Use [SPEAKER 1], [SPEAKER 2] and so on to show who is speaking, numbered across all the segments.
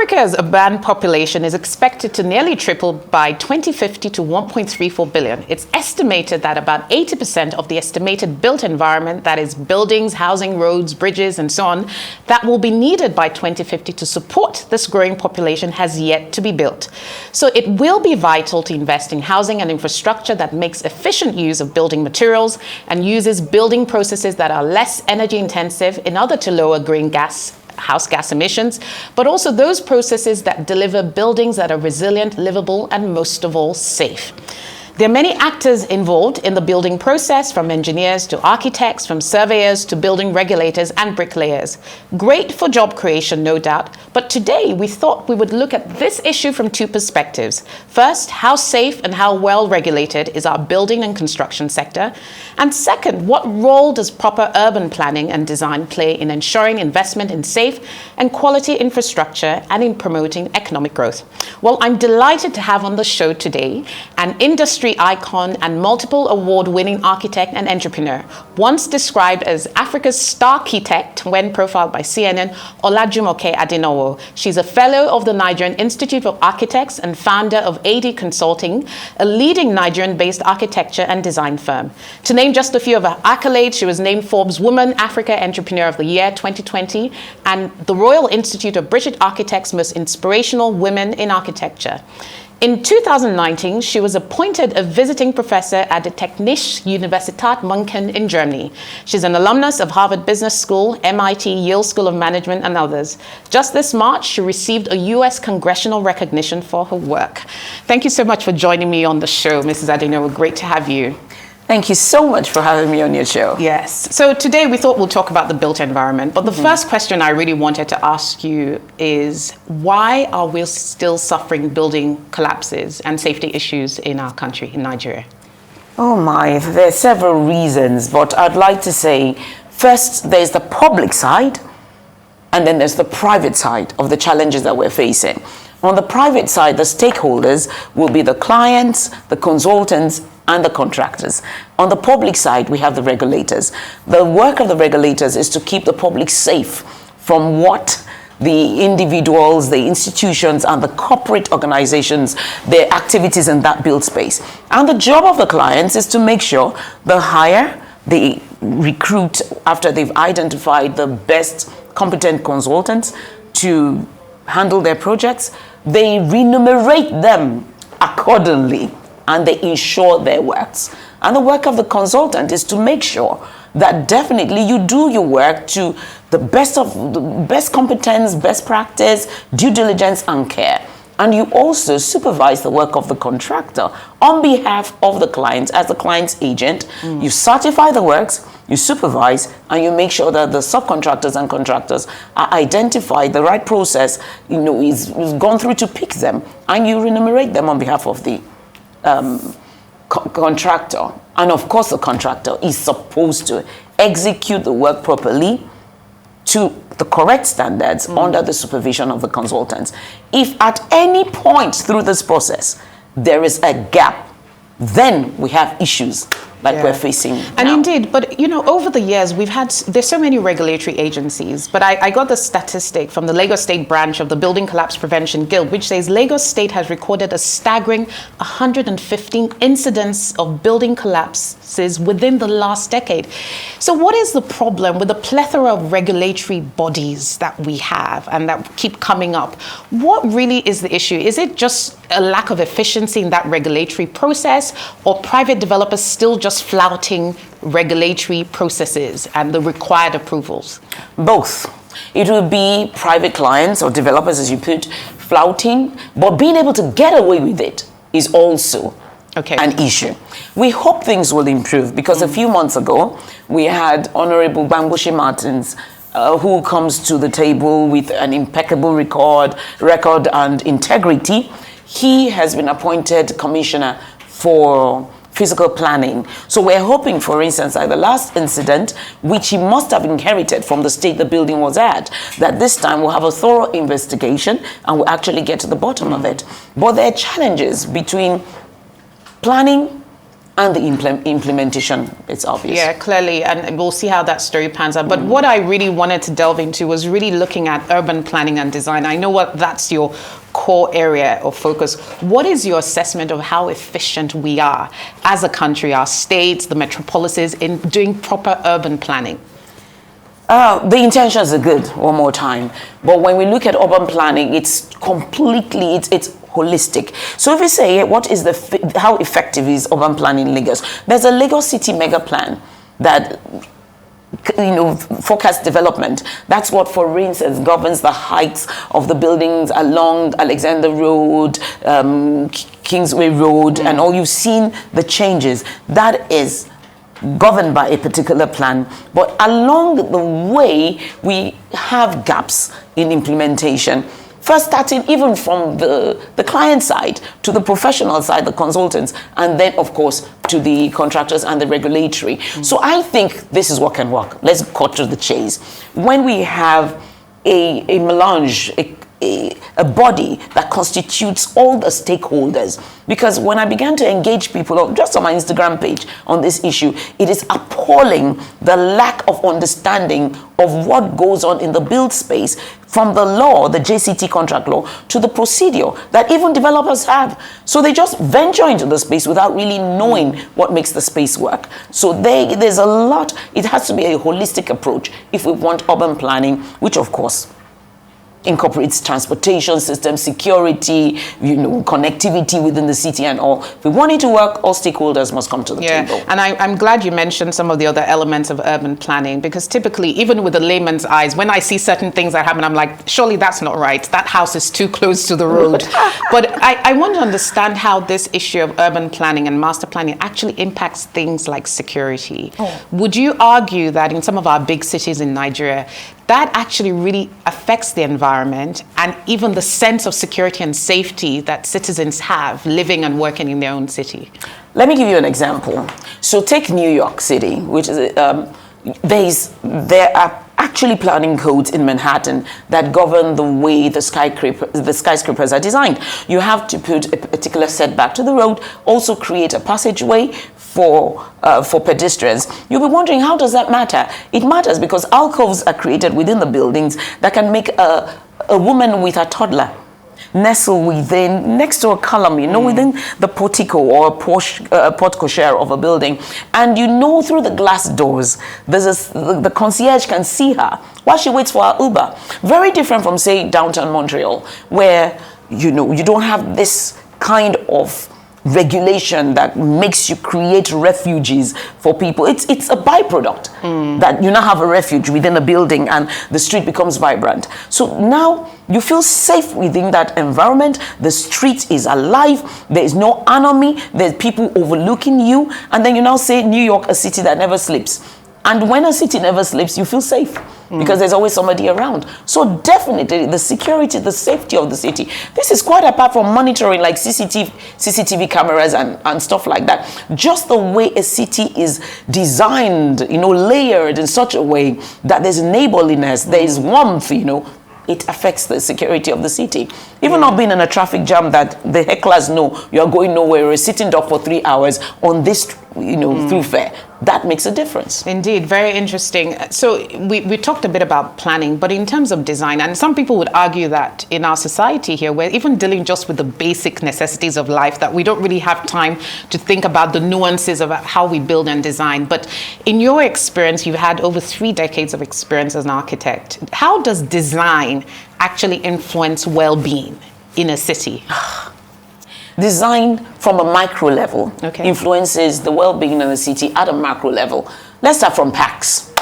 [SPEAKER 1] Africa's urban population is expected to nearly triple by 2050 to 1.34 billion. It's estimated that about 80% of the estimated built environment, that is buildings, housing, roads, bridges, and so on, that will be needed by 2050 to support this growing population has yet to be built. So it will be vital to invest in housing and infrastructure that makes efficient use of building materials and uses building processes that are less energy intensive in order to lower greenhouse gas emissions, but also those processes that deliver buildings that are resilient, livable, and most of all, safe. There are many actors involved in the building process, from engineers to architects, from surveyors to building regulators and bricklayers. Great for job creation, no doubt, but today we thought we would look at this issue from two perspectives. First, how safe and how well regulated is our building and construction sector? And second, what role does proper urban planning and design play in ensuring investment in safe and quality infrastructure and in promoting economic growth? Well, I'm delighted to have on the show today an industry icon and multiple award-winning architect and entrepreneur, once described as Africa's star architect when profiled by CNN, Olajumoke Adenowo. She's a fellow of the Nigerian Institute of Architects and founder of AD Consulting, a leading Nigerian-based architecture and design firm. To name just a few of her accolades, she was named Forbes Woman Africa Entrepreneur of the Year 2020 and the Royal Institute of British Architects' Most Inspirational Women in Architecture. In 2019, she was appointed a visiting professor at the Technische Universität München in Germany. She's an alumnus of Harvard Business School, MIT, Yale School of Management, and others. Just this March, she received a U.S. congressional recognition for her work. Thank you so much for joining me on the show, Mrs. Adenowo. Great to have you.
[SPEAKER 2] Thank you so much for having me on your show.
[SPEAKER 1] Yes. So today we thought we'll talk about the built environment. But the first question I really wanted to ask you is, why are we still suffering building collapses and safety issues in our country, in Nigeria?
[SPEAKER 2] Oh my, there are several reasons, but I'd like to say, first, there's the public side, and then there's the private side of the challenges that we're facing. On the private side, the stakeholders will be the clients, the consultants, and the contractors. On the public side, we have the regulators. The work of the regulators is to keep the public safe from what the individuals, the institutions, and the corporate organizations, their activities in that built space. And the job of the clients is to make sure they hire, they recruit after they've identified the best competent consultants to handle their projects. They remunerate them accordingly, and they ensure their works. And the work of the consultant is to make sure that definitely you do your work to the best competence, best practice, due diligence, and care. And you also supervise the work of the contractor on behalf of the client as the client's agent. You certify the works, you supervise, and you make sure that the subcontractors and contractors are identified, the right process, is gone through to pick them, and you remunerate them on behalf of the contractor. And of course, the contractor is supposed to execute the work properly to the correct standards under the supervision of the consultants. If at any point through this process there is a gap, then we have issues like we're facing
[SPEAKER 1] And
[SPEAKER 2] now.
[SPEAKER 1] indeed, but over the years, there's so many regulatory agencies, but I got the statistic from the Lagos State branch of the Building Collapse Prevention Guild, which says Lagos State has recorded a staggering 115 incidents of building collapses within the last decade. So what is the problem with the plethora of regulatory bodies that we have and that keep coming up? What really is the issue? Is it just a lack of efficiency in that regulatory process, or private developers still just flouting regulatory processes and the required approvals?
[SPEAKER 2] Both. It will be private clients or developers, as you put, flouting, but being able to get away with it is also an issue. We hope things will improve, because a few months ago, we had Honorable Bambushi Martins, who comes to the table with an impeccable record and integrity. He has been appointed commissioner for physical planning. So we're hoping, for instance, like the last incident, which he must have inherited from the state the building was at, that this time we'll have a thorough investigation and we'll actually get to the bottom of it. But there are challenges between planning and the implementation, it's obvious.
[SPEAKER 1] Yeah, clearly, and we'll see how that story pans out. But what I really wanted to delve into was really looking at urban planning and design. I know that's your core area of focus. What is your assessment of how efficient we are as a country, our states, the metropolises, in doing proper urban planning?
[SPEAKER 2] The intentions are good, one more time. But when we look at urban planning, it's completely, it's holistic. So if we say, what is how effective is urban planning in Lagos? There's a Lagos City mega plan that, forecast development. That's what, for instance, governs the heights of the buildings along Alexander Road, Kingsway Road, and all. You've seen the changes. That is governed by a particular plan, but along the way we have gaps in implementation. First, starting even from the client side to the professional side, the consultants, and then of course to the contractors and the regulatory. So I think this is what can work. Let's cut to the chase. When we have a melange, a body that constitutes all the stakeholders, because when I began to engage people just on my Instagram page on this issue, it is appalling the lack of understanding of what goes on in the build space, from the law, the JCT contract law, to the procedure that even developers have. So they just venture into the space without really knowing what makes the space work. So there's a lot. It has to be a holistic approach if we want urban planning, which of course incorporates transportation system, security, connectivity within the city and all. If we want it to work, all stakeholders must come to the table.
[SPEAKER 1] And I'm glad you mentioned some of the other elements of urban planning, because typically, even with the layman's eyes, when I see certain things that happen, I'm like, surely that's not right. That house is too close to the road. But I want to understand how this issue of urban planning and master planning actually impacts things like security. Would you argue that in some of our big cities in Nigeria, that actually really affects the environment and even the sense of security and safety that citizens have living and working in their own city?
[SPEAKER 2] Let me give you an example. So take New York City, which is there are actually planning codes in Manhattan that govern the way the skyscrapers are designed. You have to put a particular setback to the road, also create a passageway for pedestrians. You'll be wondering, how does that matter? It matters because alcoves are created within the buildings that can make a woman with a toddler nestle next to a column, within the portico or porte cochere of a building. And through the glass doors, the concierge can see her while she waits for her Uber. Very different from, say, downtown Montreal, where, you don't have this kind of regulation that makes you create refuges for people. It's a byproduct that you now have a refuge within a building and the street becomes vibrant. So now you feel safe within that environment. The street is alive. There is no enemy. There's people overlooking you. And then you now say New York, a city that never sleeps. And when a city never sleeps, you feel safe because there's always somebody around. So definitely the security, the safety of the city. This is quite apart from monitoring like CCTV cameras and stuff like that. Just the way a city is designed, layered in such a way that there's neighborliness, there's warmth, it affects the security of the city. Even not being in a traffic jam that the hecklers know you're going nowhere, you're sitting down for 3 hours on this, thoroughfare. That makes a difference.
[SPEAKER 1] Indeed, very interesting. So we talked a bit about planning, but in terms of design, and some people would argue that in our society here, we're even dealing just with the basic necessities of life, that we don't really have time to think about the nuances of how we build and design. But in your experience, you've had over 3 decades of experience as an architect. How does design actually influence well-being in a city?
[SPEAKER 2] Design from a micro level influences the well-being of the city at a macro level. Let's start from parks.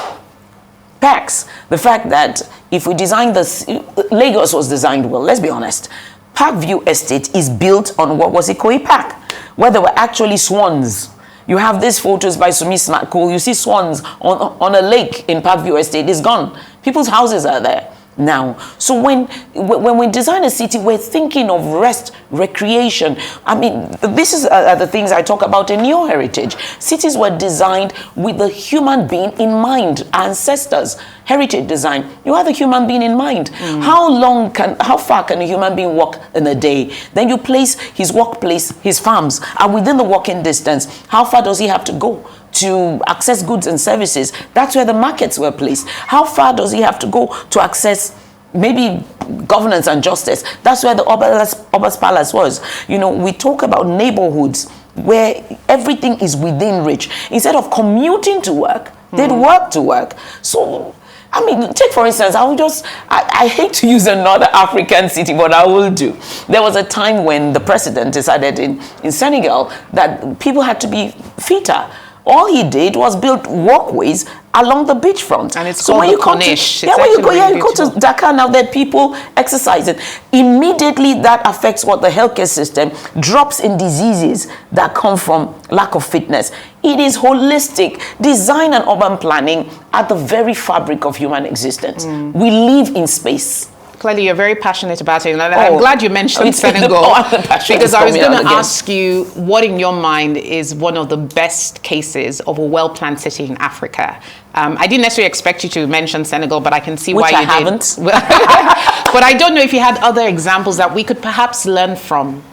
[SPEAKER 2] Parks, the fact that if we design this, Lagos was designed well, let's be honest. Parkview Estate is built on what was Ikoyi Park, where there were actually swans. You have these photos by Sumi Smartcool. You see swans on a lake in Parkview Estate. It's gone. People's houses are there. now. So when we design a city, we're thinking of rest, recreation. I mean, this is the things I talk about in Neo Heritage. Cities were designed with the human being in mind. Ancestors, heritage design, you have the human being in mind. How far can a human being walk in a day? Then you place his workplace, his farms, and within the walking distance, how far does he have to go to access goods and services? That's where the markets were placed. How far does he have to go to access maybe governance and justice? That's where the Oba's Palace was. You know, we talk about neighborhoods where everything is within reach. Instead of commuting to work, they'd work to work. So, I mean, take for instance, I hate to use another African city, but I will do. There was a time when the president decided in Senegal that people had to be fitter. All he did was build walkways along the beachfront.
[SPEAKER 1] And it's called the Corniche.
[SPEAKER 2] When you go to Dakar now, there are people exercising. Immediately that affects what the healthcare system drops in diseases that come from lack of fitness. It is holistic. Design and urban planning at the very fabric of human existence. We live in space.
[SPEAKER 1] Clearly, you're very passionate about it. And I'm glad you mentioned Senegal, because I was going to ask you what in your mind is one of the best cases of a well-planned city in Africa. I didn't necessarily expect you to mention Senegal, but I can see why you
[SPEAKER 2] haven't.
[SPEAKER 1] But I don't know if you had other examples that we could perhaps learn from.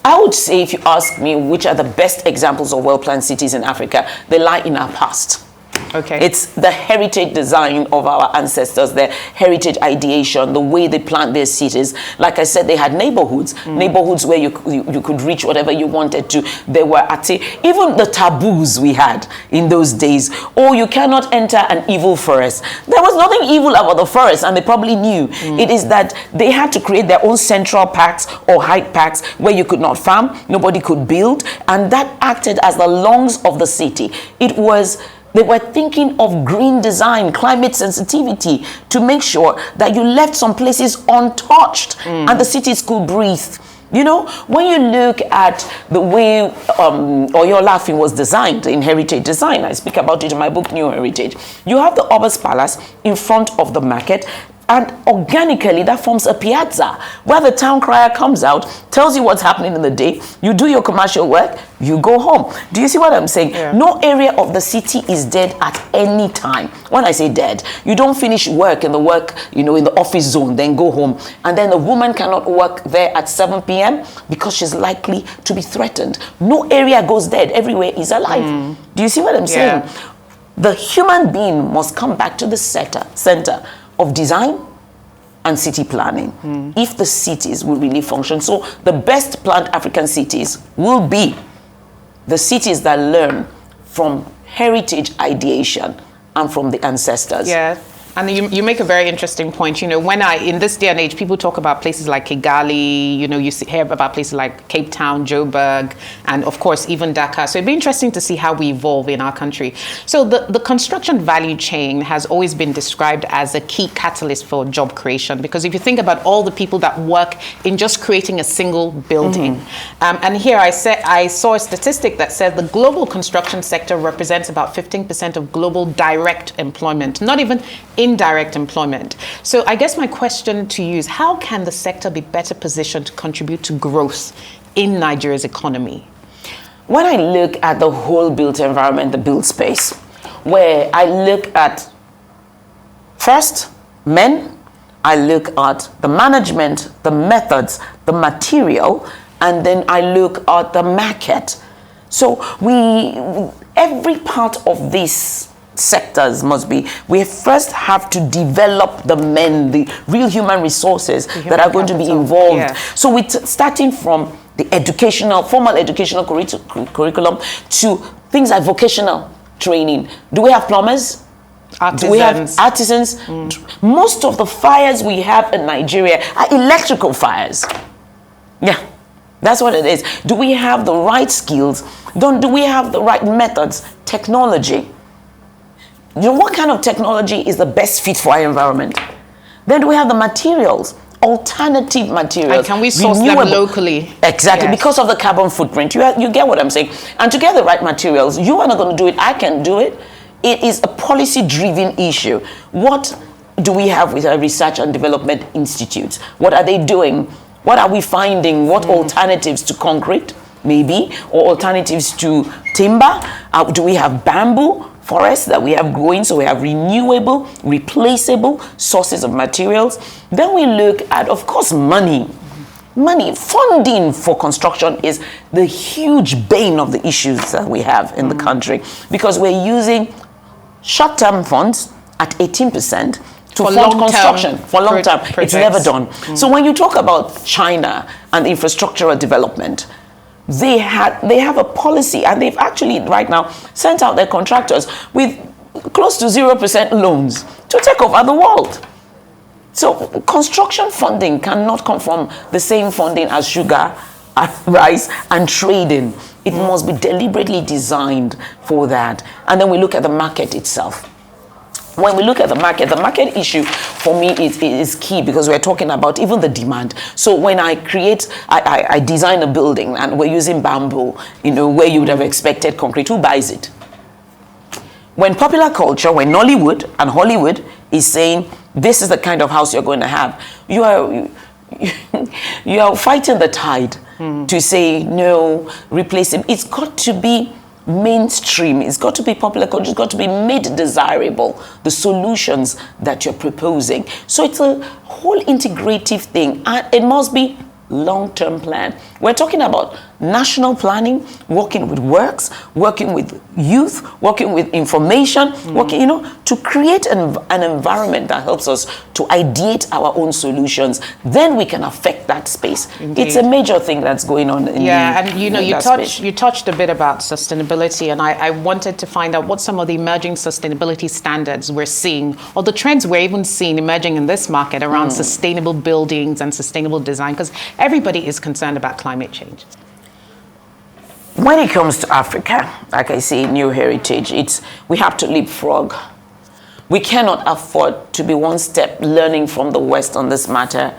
[SPEAKER 2] I would say, if you ask me which are the best examples of well-planned cities in Africa, they lie in our past.
[SPEAKER 1] Okay.
[SPEAKER 2] It's the heritage design of our ancestors, their heritage ideation, the way they planned their cities. Like I said, they had neighborhoods where you could reach whatever you wanted to. There were even the taboos we had in those days. Oh, you cannot enter an evil forest. There was nothing evil about the forest, and they probably knew. It is that they had to create their own central parks or hyde parks where you could not farm, nobody could build, and that acted as the lungs of the city. They were thinking of green design, climate sensitivity, to make sure that you left some places untouched and the cities could breathe. You know, when you look at the way Oyo Laughing was designed in heritage design, I speak about it in my book, New Heritage. You have the Oba's Palace in front of the market, and organically that forms a piazza where the town crier comes out, tells you what's happening in the day, you do your commercial work, you go home. Do you see what I'm saying?
[SPEAKER 1] Yeah.
[SPEAKER 2] No area of the city is dead at any time. When I say dead, you don't finish work in the office zone, then go home. And then a woman cannot work there at 7 p.m. because she's likely to be threatened. No area goes dead. Everywhere is alive. Do you see what I'm saying? The human being must come back to the center of design and city planning if the cities will really function. So the best planned African cities will be the cities that learn from heritage ideation and from the ancestors.
[SPEAKER 1] Yeah. And you make a very interesting point. You know, in this day and age, people talk about places like Kigali, you know, you hear about places like Cape Town, Joburg, and of course, even Dakar. So it'd be interesting to see how we evolve in our country. So the construction value chain has always been described as a key catalyst for job creation, because if you think about all the people that work in just creating a single building. And here I saw a statistic that said the global construction sector represents about 15% of global direct employment, not even indirect employment. So I guess my question to you is, how can the sector be better positioned to contribute to growth in Nigeria's economy?
[SPEAKER 2] When I look at the whole built environment, the built space, where I look at first men, I look at the management, the methods, the material, and then I look at the market. So every part of these sectors we first have to develop the men, the real human resources that are going to be involved. Yeah. So we're starting from the formal educational curriculum to things like vocational training. Do we have plumbers?
[SPEAKER 1] Artisans.
[SPEAKER 2] Do we have artisans? Most of the fires we have in Nigeria are electrical fires. Yeah, that's what it is. Do we have the right skills? Do we have the right methods? Technology. You know, what kind of technology is the best fit for our environment? Then do we have the materials, alternative materials?
[SPEAKER 1] And can we source them locally?
[SPEAKER 2] Exactly, yes. Because of the carbon footprint. You get what I'm saying? And to get the right materials, you are not going to do it, I can do it. It is a policy-driven issue. What do we have with our research and development institutes? What are they doing? What are we finding? What alternatives to concrete, maybe, or alternatives to timber? Do we have bamboo forests that we have growing? So we have renewable, replaceable sources of materials. Then we look at, of course, money. Money, funding for construction is the huge bane of the issues that we have in the country, because we're using short-term funds at 18% to fund construction for long term. It's never done. So when you talk about China and infrastructural development, they have a policy, and they've actually right now sent out their contractors with close to 0% loans to take over the world. So construction funding cannot come from the same funding as sugar, rice, and trading. It must be deliberately designed for that. And then we look at the market itself. When we look at the market issue for me is key, because we're talking about even the demand. So when I design a building and we're using bamboo, where you would have expected concrete, who buys it? When popular culture, when Nollywood and Hollywood is saying, this is the kind of house you're going to have, you are fighting the tide to say, no, replace it. It's got to be mainstream, it's got to be popular culture, it's got to be made desirable, the solutions that you're proposing. So it's a whole integrative thing, and it must be long-term plan. We're talking about national planning, working with works, working with youth, working with information, working, to create an environment that helps us to ideate our own solutions. Then we can affect that space. Indeed. It's a major thing that's going on in
[SPEAKER 1] you touched a bit about sustainability, and I wanted to find out what some of the emerging sustainability standards we're seeing, or the trends we're even seeing emerging in this market around sustainable buildings and sustainable design, because everybody is concerned about climate change.
[SPEAKER 2] When it comes to Africa, like I say, new heritage, we have to leapfrog. We cannot afford to be one step learning from the West on this matter,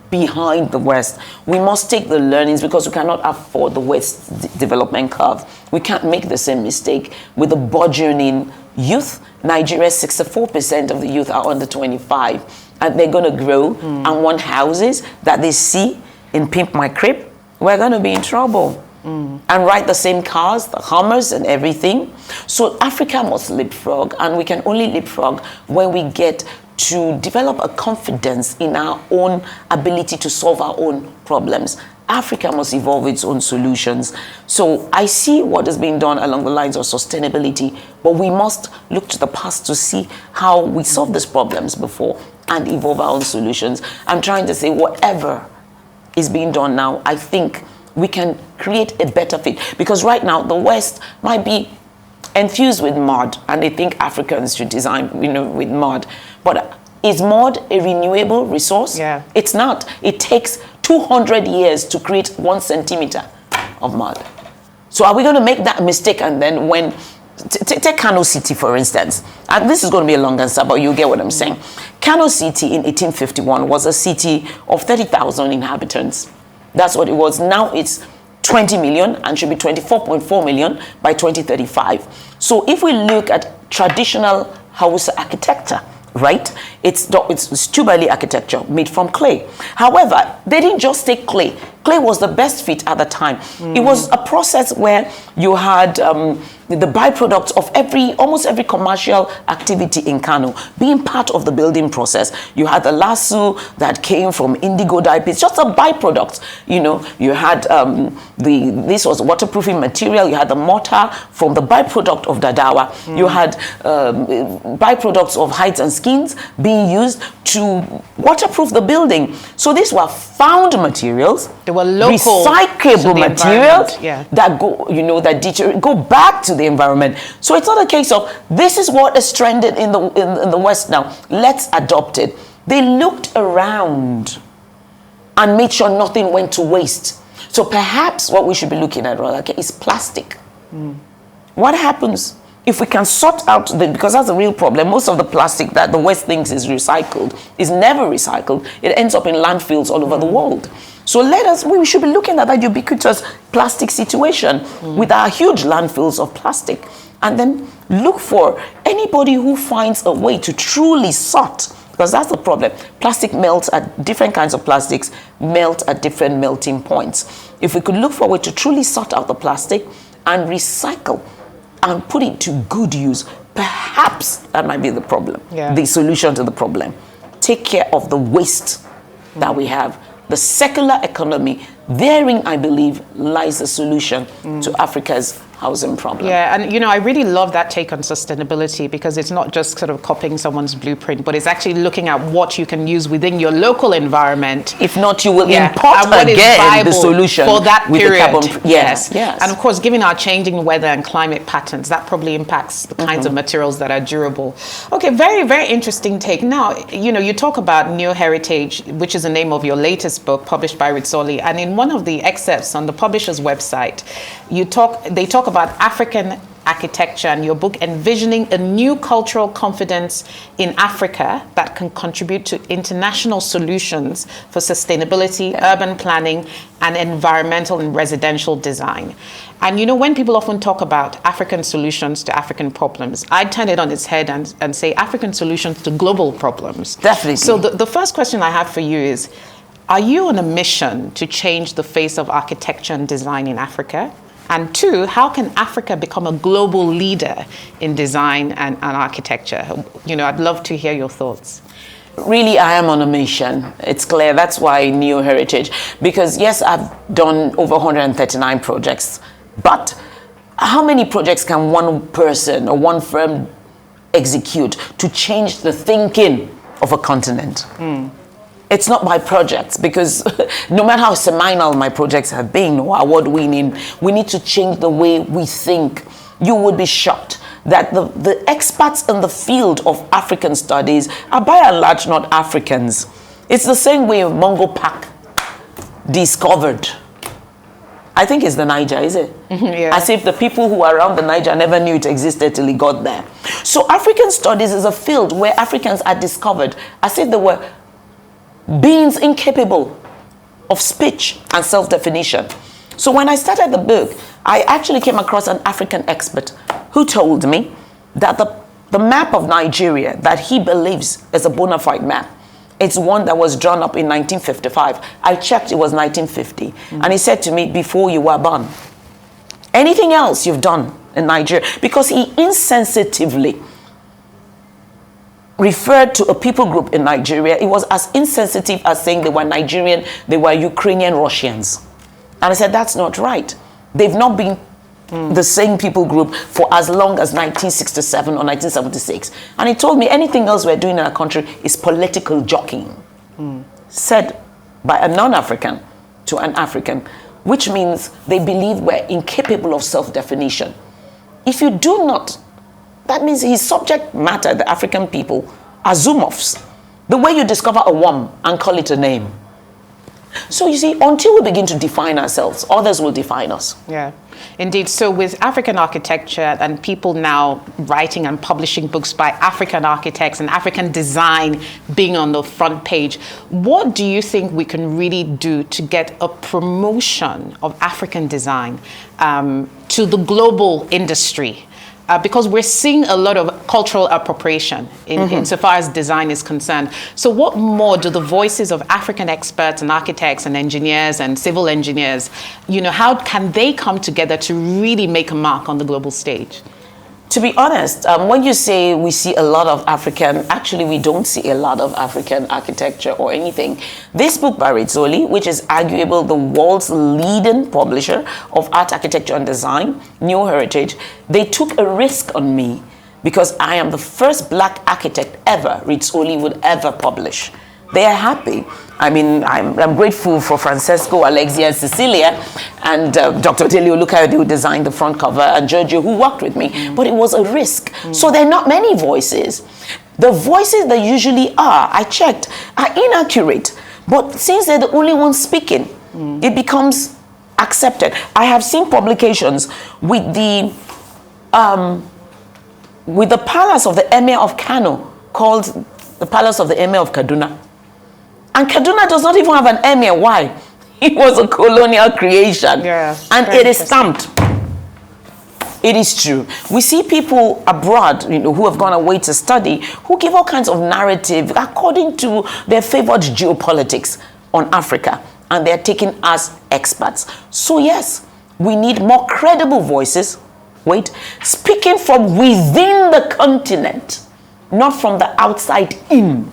[SPEAKER 2] behind the West. We must take the learnings, because we cannot afford the West's development curve. We can't make the same mistake with the burgeoning youth. Nigeria, 64% of the youth are under 25, and they're going to grow and want houses that they see in Pimp My Crib. We're going to be in trouble. And ride the same cars, the Hummers and everything. So Africa must leapfrog, and we can only leapfrog when we get to develop a confidence in our own ability to solve our own problems. Africa must evolve its own solutions. So I see what is being done along the lines of sustainability, but we must look to the past to see how we solved these problems before and evolve our own solutions. I'm trying to say whatever is being done now, I think we can create a better fit. Because right now, the West might be enthused with mud, and they think Africans should design, with mud. But is mud a renewable resource?
[SPEAKER 1] Yeah.
[SPEAKER 2] It's not. It takes 200 years to create 1 centimeter of mud. So are we going to make that mistake? And then when, take Kano City, for instance. And this is going to be a long answer, but you get what I'm saying. Kano City in 1851 was a city of 30,000 inhabitants. That's what it was. Now it's 20 million and should be 24.4 million by 2035. So if we look at traditional Hausa architecture, right? It's Tubali architecture made from clay. However, they didn't just take clay. Clay was the best fit at the time. It was a process where you had the byproducts of almost every commercial activity in Kano being part of the building process. You had the lasso that came from indigo dye. It's just a byproduct. You had this was waterproofing material. You had the mortar from the byproduct of Dadawa. You had byproducts of hides and skins being used to waterproof the building. So these were found materials.
[SPEAKER 1] They were local,
[SPEAKER 2] recyclable materials that go back to the environment. So it's not a case of this is what is trending in the West now, let's adopt it. They looked around and made sure nothing went to waste. So perhaps what we should be looking at is plastic. What happens if we can sort out because that's the real problem. Most of the plastic that the West thinks is recycled is never recycled. It ends up in landfills all over the world. So we should be looking at that ubiquitous plastic situation with our huge landfills of plastic, and then look for anybody who finds a way to truly sort Because that's the problem. Plastic melts at different kinds of plastics melt at different melting points. If we could look forward to truly sort out the plastic and recycle and put it to good use, perhaps that might be the problem, the solution to the problem. Take care of the waste that we have. The circular economy, therein, I believe, lies the solution to Africa's housing problem.
[SPEAKER 1] Yeah, and you know, I really love that take on sustainability, because it's not just sort of copying someone's blueprint, but it's actually looking at what you can use within your local environment.
[SPEAKER 2] If not, you will import again the solution
[SPEAKER 1] for that
[SPEAKER 2] with
[SPEAKER 1] period.
[SPEAKER 2] The carbon.
[SPEAKER 1] Yes.
[SPEAKER 2] Yes.
[SPEAKER 1] And of course, given our changing weather and climate patterns, that probably impacts the kinds of materials that are durable. Okay, very, very interesting take. Now, you know, you talk about Neo Heritage, which is the name of your latest book published by Rizzoli, and in one of the excerpts on the publisher's website, they talk about African architecture, and your book envisioning a new cultural confidence in Africa that can contribute to international solutions for sustainability, urban planning, and environmental and residential design. And you know, when people often talk about African solutions to African problems, I turn it on its head and say African solutions to global problems.
[SPEAKER 2] Definitely.
[SPEAKER 1] So the first question I have for you is, are you on a mission to change the face of architecture and design in Africa? And two, how can Africa become a global leader in design and architecture? You know, I'd love to hear your thoughts.
[SPEAKER 2] Really, I am on a mission. It's clear. That's why Neo Heritage. Because yes, I've done over 139 projects. But how many projects can one person or one firm execute to change the thinking of a continent? It's not my projects, because no matter how seminal my projects have been or award-winning, we need to change the way we think. You would be shocked that the experts in the field of African studies are by and large not Africans. It's the same way Mungo Park discovered. I think it's the Niger, is it? As if the people who are around the Niger never knew it existed till he got there. So African studies is a field where Africans are discovered as if they were beings incapable of speech and self-definition. So when I started the book, I actually came across an African expert who told me that the map of Nigeria that he believes is a bona fide map, it's one that was drawn up in 1955. I checked, it was 1950. And he said to me, before you were born. Anything else you've done in Nigeria? Because he insensitively referred to a people group in Nigeria. It was as insensitive as saying they were Nigerian, they were Ukrainian Russians. And I said, that's not right. They've not been the same people group for as long as 1967 or 1976. And he told me anything else we're doing in our country is political jockeying. Said by a non-African to an African, which means they believe we're incapable of self-definition. If you do not, that means his subject matter, the African people, are zoom-offs. The way you discover a worm and call it a name. So you see, until we begin to define ourselves, others will define us.
[SPEAKER 1] Yeah, indeed. So with African architecture and people now writing and publishing books by African architects and African design being on the front page, what do you think we can really do to get a promotion of African design to the global industry? Because we're seeing a lot of cultural appropriation insofar as design is concerned. So what more do the voices of African experts and architects and engineers and civil engineers, you know, how can they come together to really make a mark on the global stage?
[SPEAKER 2] To be honest, when you say we see a lot of African, actually we don't see a lot of African architecture or anything. This book by Rizzoli, which is arguable the world's leading publisher of art, architecture and design, Neo Heritage, they took a risk on me because I am the first black architect ever Rizzoli would ever publish. They are happy. I mean, I'm grateful for Francesco, Alexia, and Cecilia, and Dr. Delio Luca, who designed the front cover, and Giorgio, who worked with me. But it was a risk. So there are not many voices. The voices that usually are, I checked, are inaccurate. But since they're the only ones speaking, it becomes accepted. I have seen publications with the palace of the Emir of Kano called the Palace of the Emir of Kaduna. And Kaduna does not even have an emir. Why? It was a colonial creation.
[SPEAKER 1] Yeah,
[SPEAKER 2] and it is stamped. It is true. We see people abroad, who have gone away to study, who give all kinds of narrative according to their favored geopolitics on Africa, and they're taken as experts. So yes, we need more credible voices, speaking from within the continent, not from the outside in.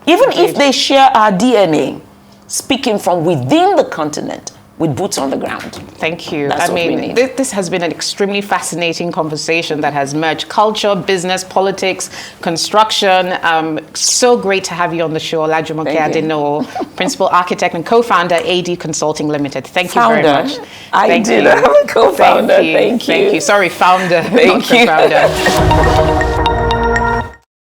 [SPEAKER 2] Even if they share our DNA, speaking from within the continent with boots on the ground.
[SPEAKER 1] Thank you.
[SPEAKER 2] That's
[SPEAKER 1] I mean, this has been an extremely fascinating conversation that has merged culture, business, politics, construction. So great to have you on the show, Olajumoke Adenowo, Principal Architect and Co-founder, AD Consulting Limited. Thank you very much.
[SPEAKER 2] I did have a co-founder. Thank you.
[SPEAKER 1] Thank you. Sorry, founder,
[SPEAKER 2] Thank
[SPEAKER 1] not co-founder.